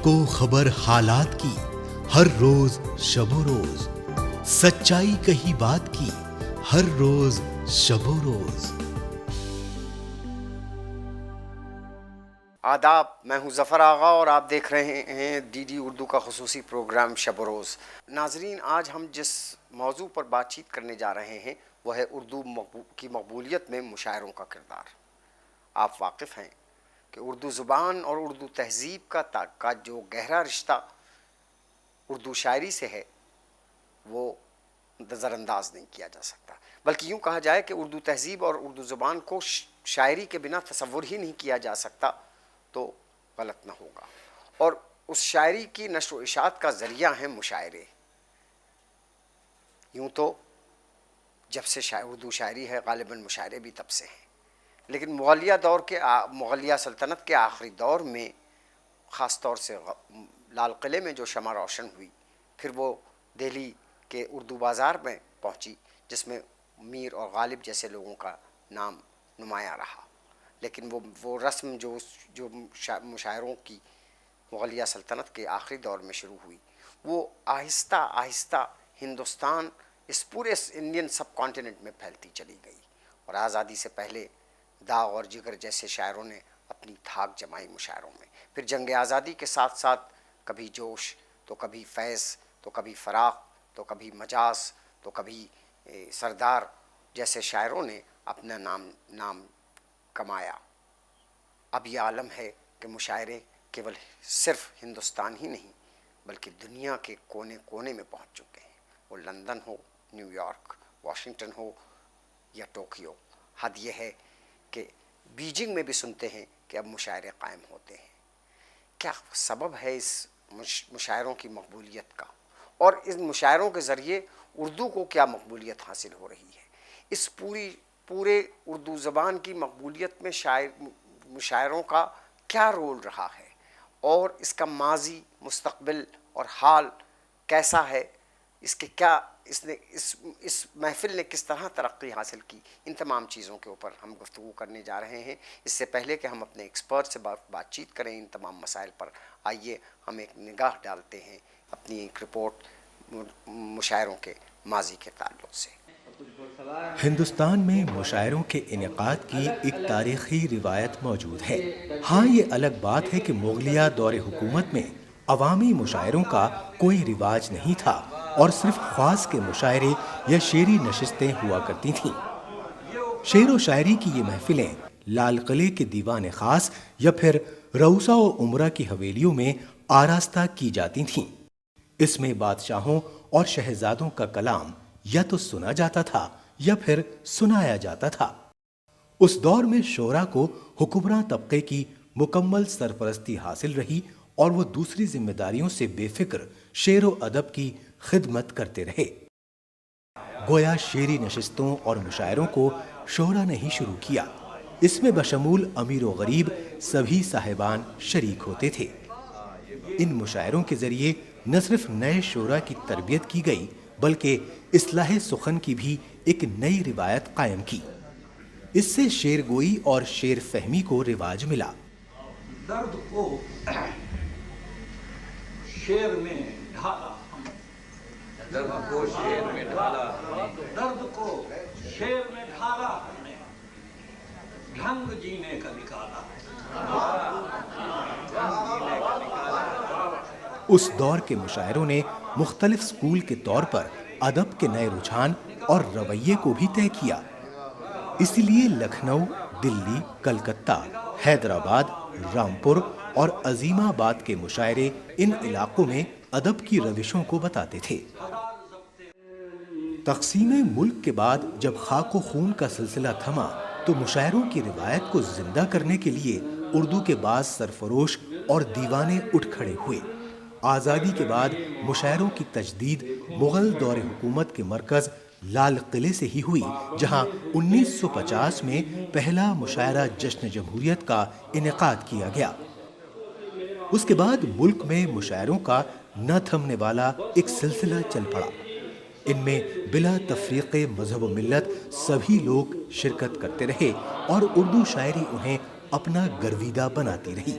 کو خبر حالات کی، ہر روز شب و روز سچائی کہی بات کی، ہر روز شب و روز۔ آداب، میں ہوں ظفر آغا اور آپ دیکھ رہے ہیں ڈی ڈی اردو کا خصوصی پروگرام شب و روز۔ ناظرین، آج ہم جس موضوع پر بات چیت کرنے جا رہے ہیں وہ ہے اردو کی مقبولیت میں مشاعروں کا کردار۔ آپ واقف ہیں کہ اردو زبان اور اردو تہذیب کا جو گہرا رشتہ اردو شاعری سے ہے وہ نظر انداز نہیں کیا جا سکتا، بلکہ یوں کہا جائے کہ اردو تہذیب اور اردو زبان کو شاعری کے بنا تصور ہی نہیں کیا جا سکتا تو غلط نہ ہوگا۔ اور اس شاعری کی نشر و اشاعت کا ذریعہ ہیں مشاعرے۔ یوں تو جب سے اردو شاعری ہے غالباً مشاعرے بھی تب سے ہیں، لیکن مغلیہ سلطنت کے آخری دور میں خاص طور سے لال قلعے میں جو شمع روشن ہوئی، پھر وہ دہلی کے اردو بازار میں پہنچی جس میں میر اور غالب جیسے لوگوں کا نام نمایاں رہا، لیکن وہ رسم جو مشاعروں کی مغلیہ سلطنت کے آخری دور میں شروع ہوئی، وہ آہستہ آہستہ ہندوستان اس پورے انڈین سب کانٹیننٹ میں پھیلتی چلی گئی، اور آزادی سے پہلے داغ اور جگر جیسے شاعروں نے اپنی دھاک جمائی مشاعروں میں، پھر جنگ آزادی کے ساتھ ساتھ کبھی جوش تو کبھی فیض تو کبھی فراق تو کبھی مجاز تو کبھی سردار جیسے شاعروں نے اپنا نام کمایا۔ اب یہ عالم ہے کہ مشاعرے کیول صرف ہندوستان ہی نہیں بلکہ دنیا کے کونے کونے میں پہنچ چکے ہیں، وہ لندن ہو، نیو یارک، واشنگٹن ہو یا ٹوکیو۔ حد یہ ہے کہ بیجنگ میں بھی سنتے ہیں کہ اب مشاعرے قائم ہوتے ہیں۔ کیا سبب ہے اس مشاعروں کی مقبولیت کا، اور ان مشاعروں کے ذریعے اردو کو کیا مقبولیت حاصل ہو رہی ہے؟ اس پورے اردو زبان کی مقبولیت میں مشاعروں کا کیا رول رہا ہے، اور اس کا ماضی، مستقبل اور حال کیسا ہے؟ اس محفل نے کس طرح ترقی حاصل کی؟ ان تمام چیزوں کے اوپر ہم گفتگو کرنے جا رہے ہیں۔ اس سے پہلے کہ ہم اپنے ایکسپرٹ سے بات چیت کریں ان تمام مسائل پر، آئیے ہم ایک نگاہ ڈالتے ہیں اپنی ایک رپورٹ مشاعروں کے ماضی کے تعلق سے۔ ہندوستان میں مشاعروں کے انعقاد کی ایک تاریخی روایت موجود ہے۔ ہاں، یہ الگ بات ہے کہ مغلیہ دور حکومت میں عوامی مشاعروں کا کوئی رواج نہیں تھا اور صرف خاص کے مشاعرے یا شعری نشستیں ہوا کرتی تھیں۔ شعر و شاعری کی یہ محفلیں لال قلعے کے دیوان خاص یا پھر رؤسا و امرا کی حویلیوں میں آراستہ کی جاتی تھیں۔ اس میں بادشاہوں اور شہزادوں کا کلام یا تو سنا جاتا تھا یا پھر سنایا جاتا تھا۔ اس دور میں شعراء کو حکمراں طبقے کی مکمل سرپرستی حاصل رہی اور وہ دوسری ذمہ داریوں سے بے فکر شعر و ادب کی خدمت کرتے رہے۔ گویا شعری نشستوں اور مشاعروں کو شعراء نے ہی شروع کیا۔ اس میں بشمول امیر و غریب سبھی صاحبان شریک ہوتے تھے۔ ان مشاعروں کے ذریعے نہ صرف نئے شعراء کی تربیت کی گئی بلکہ اصلاح سخن کی بھی ایک نئی روایت قائم کی۔ اس سے شعر گوئی اور شعر فہمی کو رواج ملا۔ درد کو شعر میں ڈھالا، درد کو شعر میں ڈھالا، درد کو شعر میں ڈھالا ہم نے، ڈھنگ جینے کا نکالا۔ اس دور کے مشاعروں نے مختلف اسکول کے طور پر ادب کے نئے رجحان اور رویے کو بھی طے کیا۔ اسی لیے لکھنؤ، دلی، کلکتہ، حیدرآباد، رامپور اور عظیم آباد کے مشاعرے ان علاقوں میں ادب کی روشوں کو بتاتے تھے۔ تقسیم ملک کے بعد جب خاک و خون کا سلسلہ تھما تو مشاعروں کی روایت کو زندہ کرنے کے لیے اردو کے بعض سرفروش اور دیوانے اٹھ کھڑے ہوئے۔ آزادی کے بعد مشاعروں کی تجدید مغل دور حکومت کے مرکز لال قلعے سے ہی ہوئی، جہاں 1950 میں پہلا مشاعرہ جشن جمہوریت کا انعقاد کیا گیا۔ اس کے بعد ملک میں مشاعروں کا نہ تھمنے والا ایک سلسلہ چل پڑا۔ ان میں بلا تفریق مذہب و ملت سبھی لوگ شرکت کرتے رہے اور اردو شاعری انہیں اپنا گرویدہ بناتی رہی۔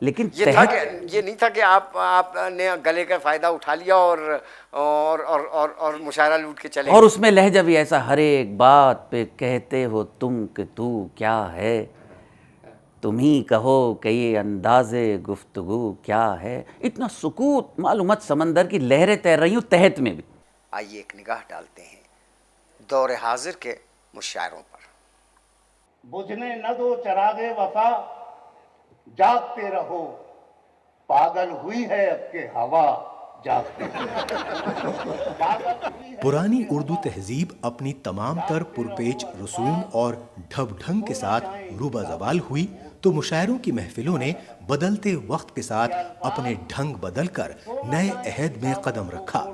لیکن یہ تھا کہ یہ نہیں تھا کہ آپ نے گلے کا فائدہ اٹھا لیا اور مشاعرہ لوٹ کے چلے اور اس میں لہجہ بھی ایسا، ہر ایک بات پہ کہتے ہو تم کہ تو کیا ہے، تم ہی کہو کہ یہ انداز گفتگو کیا ہے. اتنا سکوت، معلومات سمندر کی لہریں تیر رہی ہوں تحت میں بھی. آئیے ایک نگاہ ڈالتے ہیں دور حاضر کے مشاعروں پر. بجھنے نہ دو چراغ وفا، جاگتے رہو، پاگل ہوئی ہے اب کے ہوا جاگتے پرانی اردو تہذیب اپنی تمام تر پرپیچ رسوم اور ڈھب ڈھنگ کے ساتھ روبہ زوال ہوئی تو مشاعروں کی محفلوں نے بدلتے وقت کے ساتھ اپنے ڈھنگ بدل کر نئے عہد میں قدم رکھا.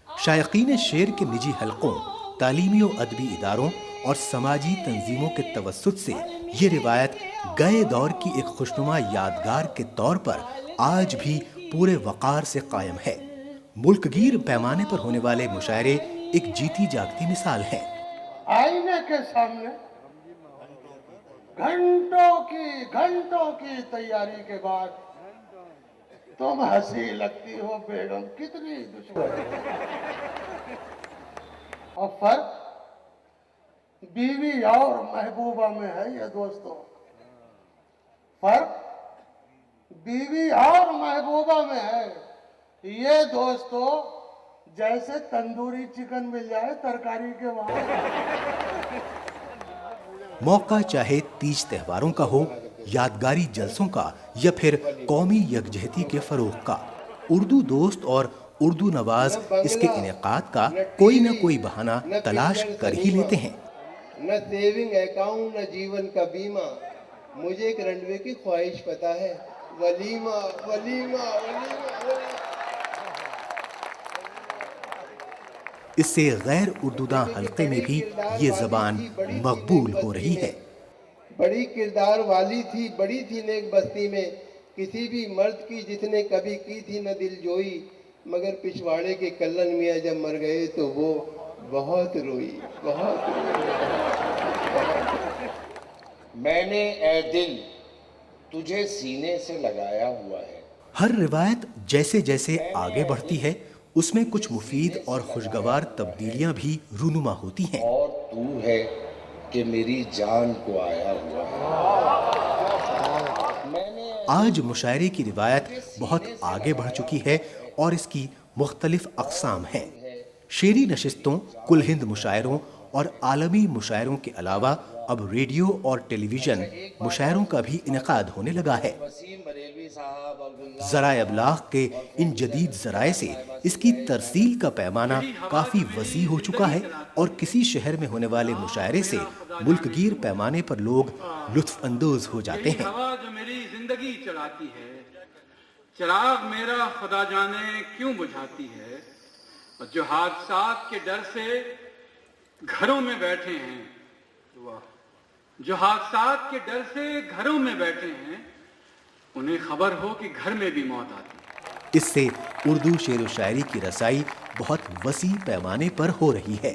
شائقین شعر کے نجی حلقوں، تعلیمی و ادبی اداروں اور سماجی تنظیموں کے توسط سے یہ روایت گئے دور کی ایک خوشنما یادگار کے طور پر آج بھی پورے وقار سے قائم ہے. ملک گیر پیمانے پر ہونے والے مشاعرے ایک جیتی جاگتی مثال ہیں. آئینے کے سامنے گھنٹوں کی تیاری کے بعد تم ہنسی لگتی ہو بیگم کتنی دشوار. اور فرق بیوی اور محبوبہ میں ہے یہ دوستو، فرق بیوی اور محبوبہ میں ہے یہ دوستو. جیسے تندوری چکن مل جائے ترکاری کے وہاں. موقع چاہے تیج تہواروں کا ہو، یادگاری جلسوں کا یا پھر قومی یکجہتی کے فروغ کا، اردو دوست اور اردو نواز اس کے انعقاد کا کوئی نہ کوئی بہانہ تلاش کر ہی لیتے ہیں. نہ سیونگ اکاؤنٹ نہ جیون کا بیمہ، مجھے ایک رنڈوے کی خواہش پتا ہے، ولیمہ ولیمہ ولیمہ. اس سے غیر اردوداں حلقے میں بھی یہ زبان مقبول ہو رہی ہے. بڑی کردار والی تھی، بڑی تھی نیک بستی میں، کسی بھی مرد کی جس نے کبھی کی تھی نہ دل جوئی، مگر پچھواڑے کے کلن میاں جب مر گئے تو وہ بہت روئی، بہت روئی. میں نے اے دل تجھے سینے سے لگایا ہوا ہے. ہر روایت جیسے جیسے آگے بڑھتی ہے اس میں کچھ مفید اور خوشگوار تبدیلیاں بھی رونما ہوتی ہیں. اور تو ہے کہ میری جان کو آیا ہوا ہے. آج مشاعرے کی روایت بہت آگے بڑھ چکی ہے اور اس کی مختلف اقسام ہیں. شعری نشستوں، کل ہند مشاعروں اور عالمی مشاعروں کے علاوہ اب ریڈیو اور ٹیلی ویژن مشاعروں کا بھی انعقاد ہونے لگا ہے. ذرائع ابلاغ کے ان جدید ذرائع سے اس کی ترسیل کا پیمانہ کافی وسیع ہو چکا ہے اور کسی شہر میں ہونے والے مشاعرے سے ملک گیر پیمانے پر لوگ لطف اندوز ہو جاتے ہیں. ہوا جو میری زندگی چلاتی ہے، چراغ میرا خدا جانے کیوں بجھاتی ہے، اور جو حادثات کے ڈر سے گھروں میں بیٹھے ہیں، جو حادثات کے ڈر سے گھروں میں بیٹھے ہیں، انہیں خبر ہو کہ گھر میں بھی موت آتی ہے. اس سے اردو شعر و شاعری کی رسائی بہت وسیع پیمانے پر ہو رہی ہے.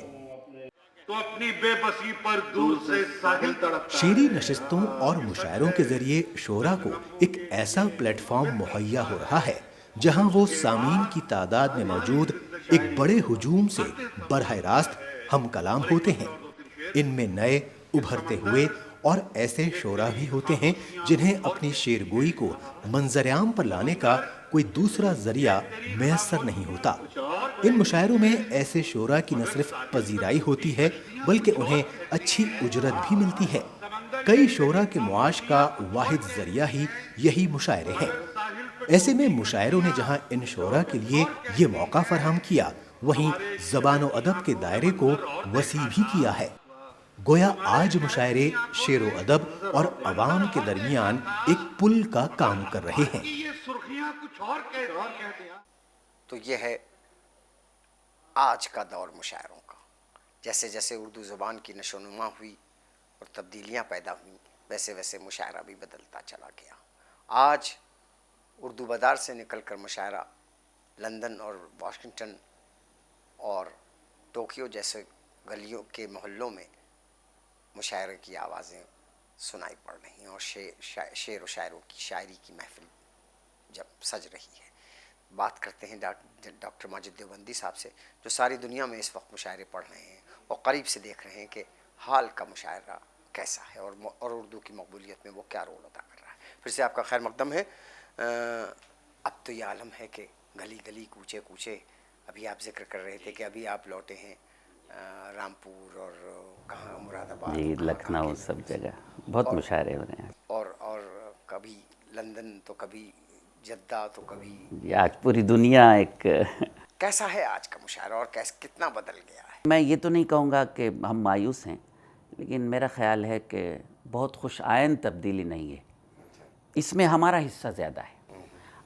تو اپنی بے بسی پر دور سے ساحل تڑپتا ہے. شعری نشستوں اور مشاعروں کے ذریعے شعراء کو ایک ایسا پلیٹ فارم مہیا ہو رہا ہے جہاں وہ سامعین کی تعداد میں موجود ایک بڑے ہجوم سے براہ راست ہم کلام ہوتے ہیں. ان میں نئے ابھرتے ہوئے اور ایسے شعراء بھی ہوتے ہیں جنہیں اپنی شعر گوئی کو منظر عام پر لانے کا کوئی دوسرا ذریعہ میسر نہیں ہوتا. ان مشاعروں میں ایسے شعراء کی نہ صرف پذیرائی ہوتی ہے بلکہ انہیں اچھی اجرت بھی ملتی ہے. کئی شعراء کے معاش کا واحد ذریعہ ہی یہی مشاعرے ہیں. ایسے میں مشاعروں نے جہاں ان شعراء کے لیے یہ موقع فراہم کیا، وہیں زبان و ادب کے دائرے کو وسیع بھی کیا ہے. گویا آج مشاعرے شعر و ادب اور عوام کے درمیان ایک پل کا کام کر رہے ہیں. تو یہ ہے آج کا دور مشاعروں کا. جیسے جیسے اردو زبان کی نشو و نما ہوئی اور تبدیلیاں پیدا ہوئیں، ویسے ویسے مشاعرہ بھی بدلتا چلا گیا. آج اردو بازار سے نکل کر مشاعرہ لندن اور واشنگٹن اور ٹوکیو جیسے گلیوں کے محلوں میں مشاعرے کی آوازیں سنائی پڑ رہی ہیں، اور شعر و شاعروں کی شاعری کی محفل جب سج رہی ہے. بات کرتے ہیں ڈاکٹر ماجد دیوبندی صاحب سے، جو ساری دنیا میں اس وقت مشاعرے پڑھ رہے ہیں اور قریب سے دیکھ رہے ہیں کہ حال کا مشاعرہ کیسا ہے اور اردو کی مقبولیت میں وہ کیا رول ادا کر رہا ہے. پھر سے آپ کا خیر مقدم ہے. اب تو یہ عالم ہے کہ گلی گلی کوچے کوچے، ابھی آپ ذکر کر رہے تھے کہ ابھی آپ لوٹے ہیں رامپور اور کہاں مراد آباد، جی لکھنؤ، سب جگہ بہت مشاعرے ہو رہے ہیں. اور کبھی لندن تو کبھی جدہ تو کبھی. جی آج پوری دنیا ایک کیسا ہے آج کا مشاعرہ اور کتنا بدل گیا ہے؟ میں یہ تو نہیں کہوں گا کہ ہم مایوس ہیں، لیکن میرا خیال ہے کہ بہت خوش آئند تبدیلی نہیں ہے. اس میں ہمارا حصہ زیادہ ہے.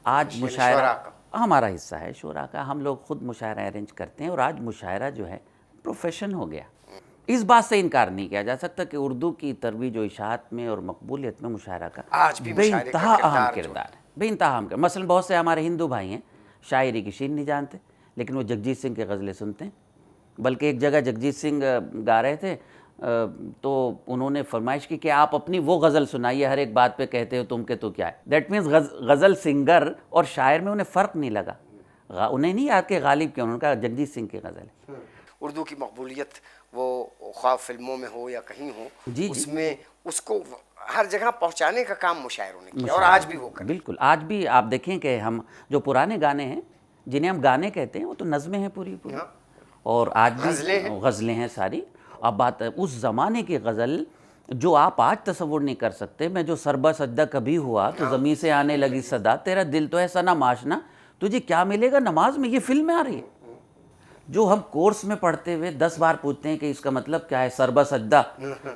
آج مشاعرہ ہمارا حصہ ہے، شعراء کا. ہم لوگ خود مشاعرہ ارینج کرتے ہیں، اور آج مشاعرہ جو ہے پروفیشن ہو گیا. اس بات سے انکار نہیں کیا جا سکتا کہ اردو کی ترویج و اشاعت میں اور مقبولیت میں مشاعرہ کا آج بھی بے مشاعرے کا انتہا اہم کردار کردار ہے. بے انتہا اہم کردار. مثلاً بہت سے ہمارے ہندو بھائی ہیں شاعری کی شین نہیں جانتے، لیکن وہ جگجیت سنگھ کی غزلیں سنتے ہیں. بلکہ ایک جگہ جگجیت سنگھ گا رہے تھے تو انہوں نے فرمائش کی کہ آپ اپنی وہ غزل سنائیے، ہر ایک بات پہ کہتے ہو تم کہ تو کیا ہے. دیٹ مینس غزل سنگر اور شاعر میں انہیں فرق نہیں لگا. انہیں نہیں یاد کہ غالب کیوں، انہوں نے کہا جگجیت سنگھ کی غزل ہے. اردو کی مقبولیت وہ خواہ فلموں میں ہو یا کہیں ہو، اس میں اس کو ہر جگہ پہنچانے کا کام مشاعروں نے کیا، اور آج بھی وہ کریں. بالکل. آج بھی آپ دیکھیں کہ ہم جو پرانے گانے ہیں جنہیں ہم گانے کہتے ہیں وہ تو نظمیں ہیں پوری، اور آج بھی غزلیں ہیں ساری. اب بات ہے اس زمانے کی غزل جو آپ آج تصور نہیں کر سکتے. میں جو سربا سجدہ کبھی ہوا تو زمین سے آنے لگی صدا، تیرا دل تو ہے ثنا ماشنا، تجھے کیا ملے گا نماز میں. یہ فلم میں آ رہی ہے، جو ہم کورس میں پڑھتے ہوئے 10 بار پوچھتے ہیں کہ اس کا مطلب کیا ہے. سربا سجدہ،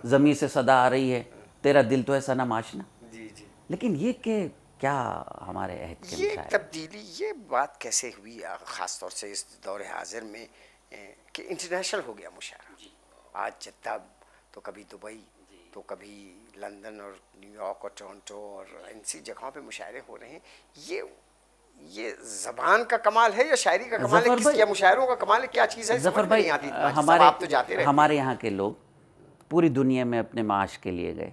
زمین سے صدا آ رہی ہے، تیرا دل تو ہے ثنا ماشنا. لیکن یہ کہ کیا ہمارے عہد کے یہ تبدیلی، یہ بات کیسے ہوئی خاص طور سے اس دور حاضر میں کہ انٹرنیشنل ہو گیا مشاعرہ. آج جدہ تو کبھی دبئی تو کبھی لندن اور نیو یارک اور ٹورنٹو اور ان سی جگہوں پہ مشاعرے ہو رہے ہیں. یہ زبان کا کمال ہے یا شاعری کا کمال ہے، کس یا مشاعروں کا کمال ہے، کیا چیز ہے؟ ظفر بھائی، ہمارے یہاں کے لوگ پوری دنیا میں اپنے معاش کے لیے گئے،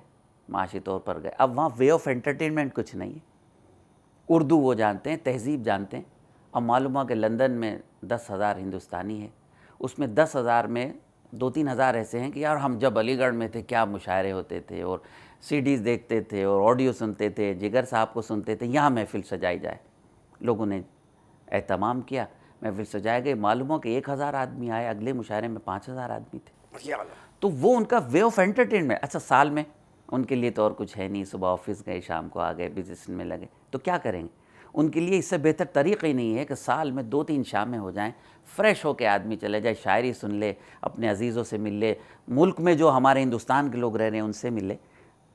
معاشی طور پر گئے. اب وہاں وے آف انٹرٹینمنٹ کچھ نہیں ہے. اردو وہ جانتے ہیں، تہذیب جانتے ہیں. اب معلوم ہوا کہ لندن میں 10,000 ہندوستانی ہے، اس میں 10,000 میں 2-3 ہزار ایسے ہیں کہ یار ہم جب علی گڑھ میں تھے کیا مشاعرے ہوتے تھے، اور سی ڈیز دیکھتے تھے اور آڈیو سنتے تھے، جگر صاحب کو سنتے تھے. یہاں محفل سجائی جائے. لوگوں نے اہتمام کیا، محفل سجائے گئے. معلوم ہو کہ 1,000 آدمی آئے، اگلے مشاعرے میں 5,000 آدمی تھے. تو وہ ان کا وے آف انٹرٹینمنٹ. اچھا سال میں ان کے لیے تو اور کچھ ہے نہیں، صبح آفس گئے، شام کو آ گئے، بزنس میں لگے، تو کیا کریں گے. ان کے لیے اس سے بہتر طریقہ ہی نہیں ہے کہ سال میں 2-3 شامیں ہو جائیں، فریش ہو کے آدمی چلے جائے، شاعری سن لے، اپنے عزیزوں سے مل لے، ملک میں جو ہمارے ہندوستان کے لوگ رہ رہے ہیں ان سے مل لے.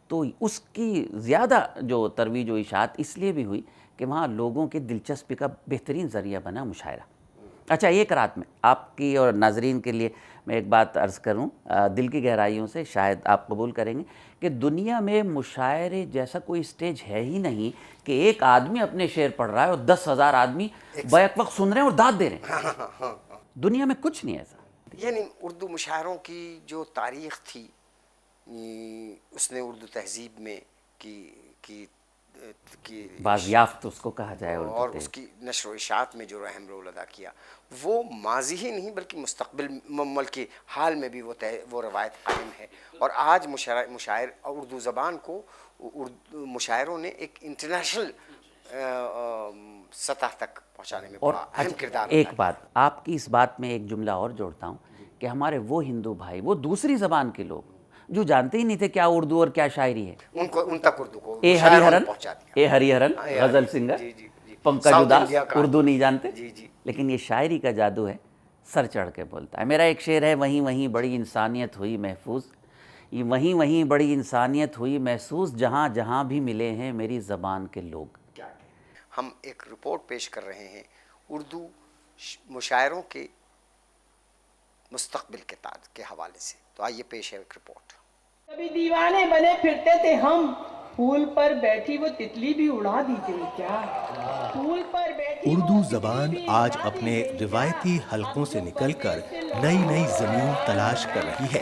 تو اس کی زیادہ جو ترویج و اشاعت اس لیے بھی ہوئی کہ وہاں لوگوں کی دلچسپی کا بہترین ذریعہ بنا مشاعرہ. اچھا ایک رات میں آپ کی اور ناظرین کے لیے میں ایک بات عرض کروں دل کی گہرائیوں سے، شاید آپ قبول کریں گے کہ دنیا میں مشاعرے جیسا کوئی سٹیج ہے ہی نہیں کہ ایک آدمی اپنے شعر پڑھ رہا ہے اور 10,000 آدمی بیک وقت سن رہے ہیں اور داد دے رہے ہیں. دنیا میں کچھ نہیں ایسا. یعنی اردو مشاعروں کی جو تاریخ تھی اس نے اردو تہذیب میں کی بازیافت اس کو کہا جائے، اور اس کی نشر و اشاعت میں جو اہم رول ادا کیا، وہ ماضی ہی نہیں بلکہ مستقبل بلکہ حال میں بھی وہ روایت قائم ہے. اور آج مشاعر اردو زبان کو مشاعروں نے ایک انٹرنیشنل سطح تک پہنچانے میں بڑا اہم کردار. ایک بات آپ کی اس بات میں ایک جملہ اور جوڑتا ہوں کہ ہمارے وہ ہندو بھائی، وہ دوسری زبان کے لوگ جو جانتے ہی نہیں تھے کیا اردو اور کیا شاعری ہے، ان تک اردو کو اے ہری ہرن غزل سنگر، پنکج اداس اردو نہیں جانتے. لیکن یہ شاعری کا جادو ہے، سر چڑھ کے بولتا ہے. میرا ایک شعر ہے، وہیں وہیں بڑی انسانیت ہوئی محفوظ، یہ وہیں وہیں بڑی انسانیت ہوئی محسوس، جہاں جہاں بھی ملے ہیں میری زبان کے لوگ. ہم ایک رپورٹ پیش کر رہے ہیں اردو مشاعروں کے مستقبل کے حوالے سے. تو آئیے پیش ہے ایک رپورٹ. کبھی دیوانے بنے پھرتے تھے ہم، پھول پر بیٹھی وہ تتلی بھی اڑا دی گئی کیا. پھول پر بیٹھی اردو زبان آج اپنے روایتی حلقوں سے نکل کر نئی نئی زمین تلاش کر رہی ہے.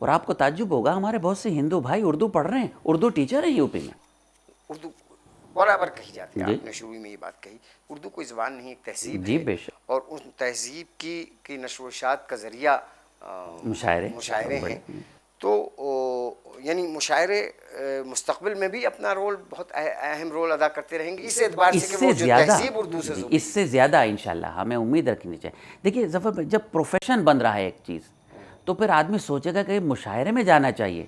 اور آپ کو تعجب ہوگا ہمارے بہت سے ہندو بھائی اردو پڑھ رہے ہیں، اردو ٹیچر ہیں یوپی میں. اردو برابر کہی جاتی ہے. جی. آپ نے شروع میں یہ بات کہی، اردو کوئی زبان نہیں، ایک تہذیب جی ہے. بے شک. اور اس تہذیب کی نشر و اشاعت کا ذریعہ مشاعرے ہیں. تو یعنی مشاعرے مستقبل میں بھی اپنا رول بہت اہم رول ادا کرتے رہیں گے، اس اعتبار سے کہ وہ جو تہذیب اردو سے اس سے زیادہ انشاءاللہ ہمیں امید رکھنی چاہیے. دیکھیے ظفر بھائی، جب پروفیشن بن رہا ہے ایک چیز تو پھر آدمی سوچے گا کہ مشاعرے میں جانا چاہیے.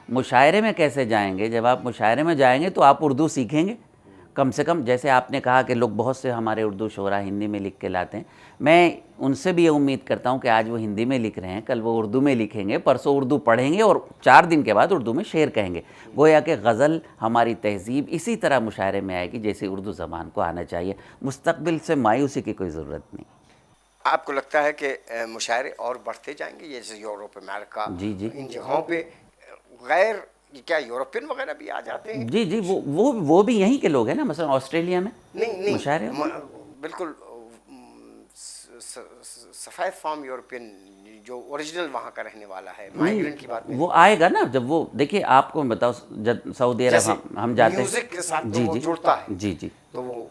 مشاعرے میں کیسے جائیں گے؟ جب آپ مشاعرے میں جائیں گے تو آپ اردو سیکھیں گے کم سے کم. جیسے آپ نے کہا کہ لوگ بہت سے ہمارے اردو شعراء ہندی میں لکھ کے لاتے ہیں، میں ان سے بھی یہ امید کرتا ہوں کہ آج وہ ہندی میں لکھ رہے ہیں، کل وہ اردو میں لکھیں گے، پرسوں اردو پڑھیں گے اور 4 دن کے بعد اردو میں شعر کہیں گے. گویا کہ غزل ہماری تہذیب اسی طرح مشاعرے میں آئے گی جیسے اردو زبان کو آنا چاہیے. مستقبل سے مایوسی کی کوئی ضرورت نہیں. آپ کو لگتا ہے کہ مشاعرے اور بڑھتے جائیں گے جیسے یورپ، امریکہ، ان جگہوں پہ غیر کیا یورپین وغیرہ بھی آ جاتے ہیں؟ جی جی، وہ بھی یہیں کے لوگ ہیں نا، مثلا آسٹریلیا میں نہیں مشاعرے بالکل سفید فام یورپین جو اوریجنل وہاں کا رہنے والا ہے، مائیگرنٹ کی بات نہیں. وہ آئے گا نا جب وہ، دیکھیے آپ کو میں بتاؤ، جب سعودی عرب ہم جاتے ہیں میوزک کے ساتھ وہ جڑتا ہے. جی جی، تو وہ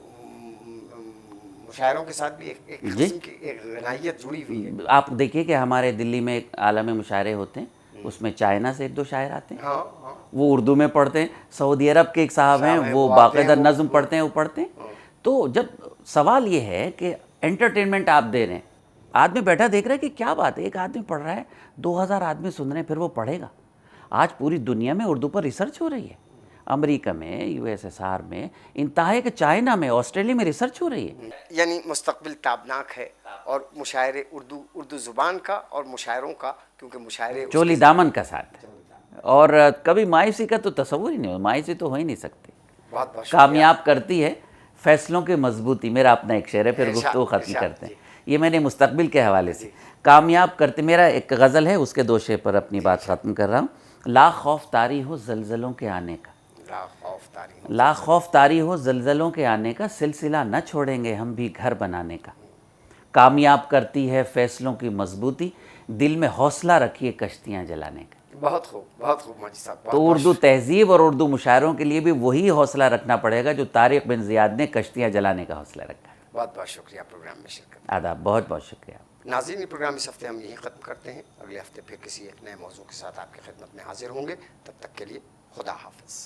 مشاعروں کے ساتھ بھی ایک قسم کی ایک غنائیت جڑی ہوئی ہے. آپ دیکھیے کہ ہمارے دلی میں ایک عالمی مشاعرے ہوتے ہیں، اس میں چائنا سے 1-2 شاعر آتے ہیں، وہ اردو میں پڑھتے ہیں. سعودی عرب کے ایک صاحب ہیں، وہ باقاعدہ نظم پڑھتے ہیں، وہ پڑھتے ہیں. تو جب سوال یہ ہے کہ انٹرٹینمنٹ آپ دے رہے ہیں، آدمی بیٹھا دیکھ رہا ہے کہ کیا بات ہے، ایک آدمی پڑھ رہا ہے، 2000 آدمی سن رہے ہیں، پھر وہ پڑھے گا. آج پوری دنیا میں اردو پر ریسرچ ہو رہی ہے، امریکہ میں، USSR میں، انتہائی کہ چائنا میں، آسٹریلیا میں ریسرچ ہو رہی ہے. یعنی مستقبل تابناک ہے، اور مشاعرے اردو زبان کا اور مشاعروں کا، کیونکہ مشاعرے چولی دامن کا ساتھ ہے. اور کبھی مایوسی کا تو تصور ہی نہیں ہو، مایوسی تو ہو ہی نہیں سکتی. بہت بہت کامیاب کرتی ہے فیصلوں کی مضبوطی. میرا اپنا ایک شعر ہے، پھر گفتگو ختم کرتے ہیں. یہ میں نے مستقبل کے حوالے سے کامیاب کرتے، میرا ایک غزل ہے، اس کے 2 شعر پر اپنی بات ختم کر رہا ہوں. لا خوف طاری ہو زلزلوں کے آنے کا، لا خوف طاری ہو زلزلوں کے آنے کا، سلسلہ نہ چھوڑیں گے ہم بھی گھر بنانے کا. کامیاب کرتی ہے فیصلوں کی مضبوطی، دل میں حوصلہ رکھیے کشتیاں جلانے کا. بہت خوب، بہت خوب ماجد صاحب. تو اردو تہذیب اور اردو مشاعروں کے لیے بھی وہی حوصلہ رکھنا پڑے گا جو طارق بن زیاد نے کشتیاں جلانے کا حوصلہ رکھا. بہت بہت شکریہ پروگرام میں شرکت. آداب، بہت بہت شکریہ. ناظرین، پروگرام اس ہفتے ہم یہیں ختم کرتے ہیں. اگلے ہفتے پھر کسی ایک نئے موضوع کے ساتھ آپ کی خدمت میں حاضر ہوں گے. تب تک کے لیے خدا حافظ.